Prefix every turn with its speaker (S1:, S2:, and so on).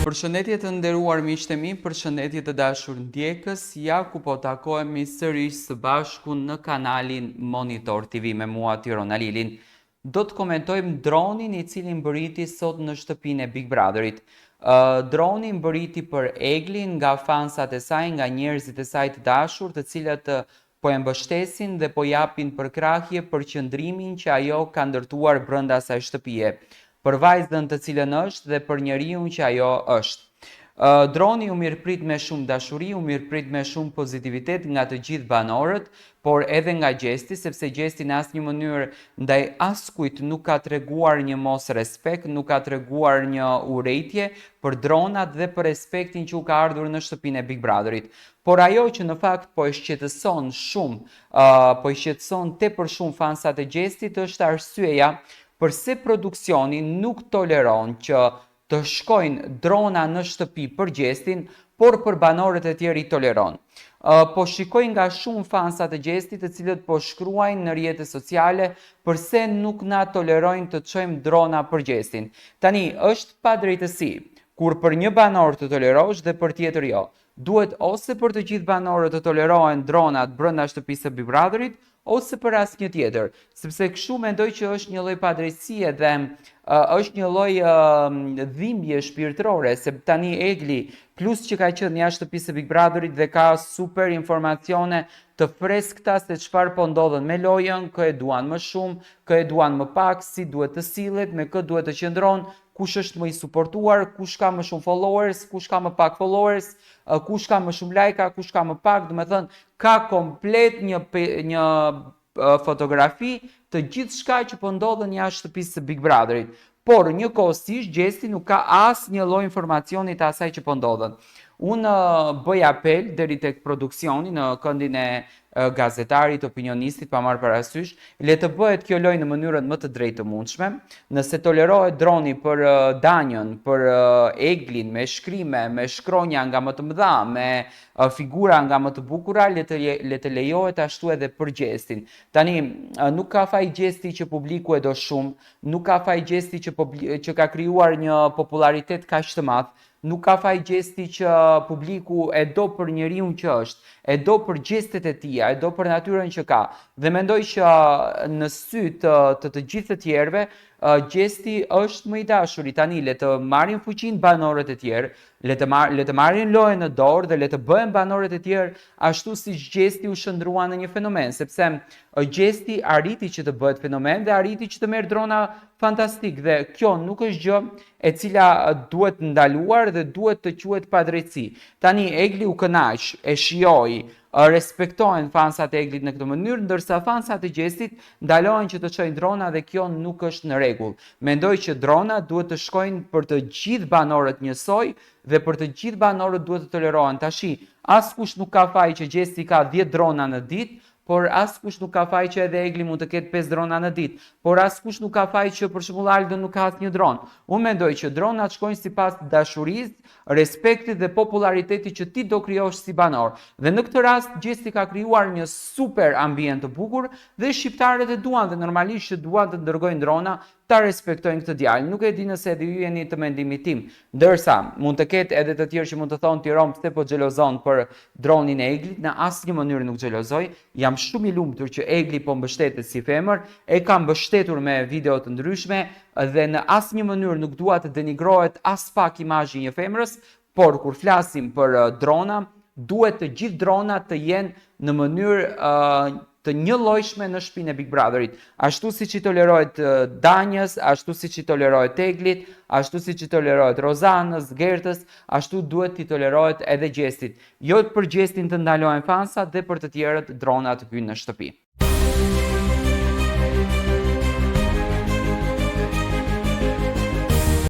S1: Përshëndetje të nderuar miqtë e mi, përshëndetje të dashur ndjekës, ja ku po takohemi sërish së bashku në kanalin Monitor TV me mua Tiron Alilin. Do të komentojmë dronin i cili mbërriti sot në shtëpinë e Big Brotherit. Droni mbërriti për Eglin nga fansat e saj, nga njerëzit e saj të dashur, të cilët po e mbështesin dhe po japin përkrahje për qëndrimin që ajo ka ndërtuar brenda asaj shtëpie, për vajzën të cilën është dhe për njeriun që ajo është. Droni u mirëprit me shumë dashuri, u mirëprit me shumë pozitivitet nga të gjithë banorët, por edhe nga gjesti, sepse gjesti në asnjë mënyrë ndaj askujt nuk ka treguar një mos respekt, nuk ka treguar një urrejtje për dronat dhe për respektin që u ka ardhur në shtëpinë e Big Brotherit. Por ajo që në fakt po e shqetëson shumë, po e shqetëson tepër shumë fansat e gjestit, është arsyeja përse produksioni nuk toleron që të shkojnë drona në shtëpi për gjestin, por për banorët e tjerë i toleron. Po shikoj nga shumë fansat e gjestit të cilët po shkruajnë në rrjetet sociale përse nuk na tolerojnë të çojmë drona për gjestin. Tani, është pa drejtësi kur për një banor të tolerosh dhe për tjetër jo. Duhet ose për të gjithë banorët të tolerohen dronat brenda shtëpisë së Big Brotherit, ose për asnjë tjetër, sepse kështu mendoj që është një lloj padrejtësie dhe është një lloj dhimbje shpirtërore, se tani Egli, plus që ka qenë jashtë shtëpisë së Big Brotherit dhe ka super informacione të freskëta se çfarë po ndodhen me lojën, kë e duan më shumë, kë e duan më pak, si duhet të sillet, me kë duhet të qëndron, kush është më i suportuar, kush ka më shumë followers, kush ka më pak followers, kush ka më shumë lajka, kush ka më pak, do të thënë ka komplet një fotografi të gjithçka që po ndodhen jashtë shtëpisë së Big Brotherit. Por njëkohësisht gjesti nuk ka asnjë lloj informacioni të asaj që po ndodhen. Unë bëj apel deri tek produksioni në këndin e gazetarit, opinionistit, pa marrë parasysh, le të bëhet kjo lojë në mënyrën më të drejtë të mundshme. Nëse tolerohet droni për Danjën, për Eglin, me shkrime, me shkronja nga më të mëdha, me figura nga më të bukura, le të lejohet ashtu edhe për gjestin. Tani, nuk ka faj gjesti që publiku e do shumë, nuk ka faj gjesti që ka krijuar një popularitet kaq të madh, nuk ka faj gjesti që publiku e do për njeriun që është, e do për gjestet e tia, e do për natyrën që ka. Dhe mendoj që në sy të gjithë të tjerëve, gjesti është më i dashuri. Tani le të marrin fuqinë banorët e tjerë, le të marrin lojën në dorë dhe le të bëhen banorët e tjerë ashtu siç gjesti u shndrua në një fenomen, sepse gjesti arriti që të bëhet fenomen dhe arriti që të merr drona fantastik, dhe kjo nuk është gjë e cila duhet ndaluar dhe duhet të quhet padrejtësi. Tani Egli u kënaq, e shijoi, respektojnë fansat e Eglit në këtë mënyrë, ndërsa fansat e gjestit ndalohen që të çojnë drona dhe kjo nuk është në rregull. Mendoj që drona duhet të shkojnë për të gjithë banorët njësoj dhe për të gjithë banorët duhet të tolerohen. Tashi, askush nuk ka faj që gjesti ka 10 drona në ditë, por askush nuk ka faj që edhe Egli mund të ketë 5 drona në ditë, por askush nuk ka faj që për shembull Aldo nuk ka asnjë dron. Unë mendoj që dronat shkojnë sipas dashurisë, respektit dhe popularitetit që ti do krijosh si banor. Dhe në këtë rast gjesti ka krijuar një super ambient të bukur dhe shqiptarët e duan dhe normalisht që duan të dërgojnë drona, ta respektojnë këtë djalë. Nuk e di nëse edhe ju jeni të mendimit tim. Ndërsa mund të ketë edhe të tjerë që mund të thonë Tiron pse po xhelozon për dronin e Eglit, në asnjë mënyrë nuk xhelozoj. Jam shumë i lumtur që Egli po mbështetet si femër, e ka mbështetur me video të ndryshme dhe në asnjë mënyrë nuk dua të denigrohet as pak imazhi i një femrës, por kur flasim për drona, duhet të gjithë dronat të jenë në mënyrë të njëllojshme në shtëpinë e Big Brotherit. Ashtu siç i tolerohet Danjës, ashtu siç i tolerohet Eglit, ashtu siç i tolerohet Rozanës, Gertës, ashtu duhet t'i tolerohet edhe gjestit. Jo për gjestin të ndalohen fansat dhe për të tjerët dronat të hyjnë në shtëpi.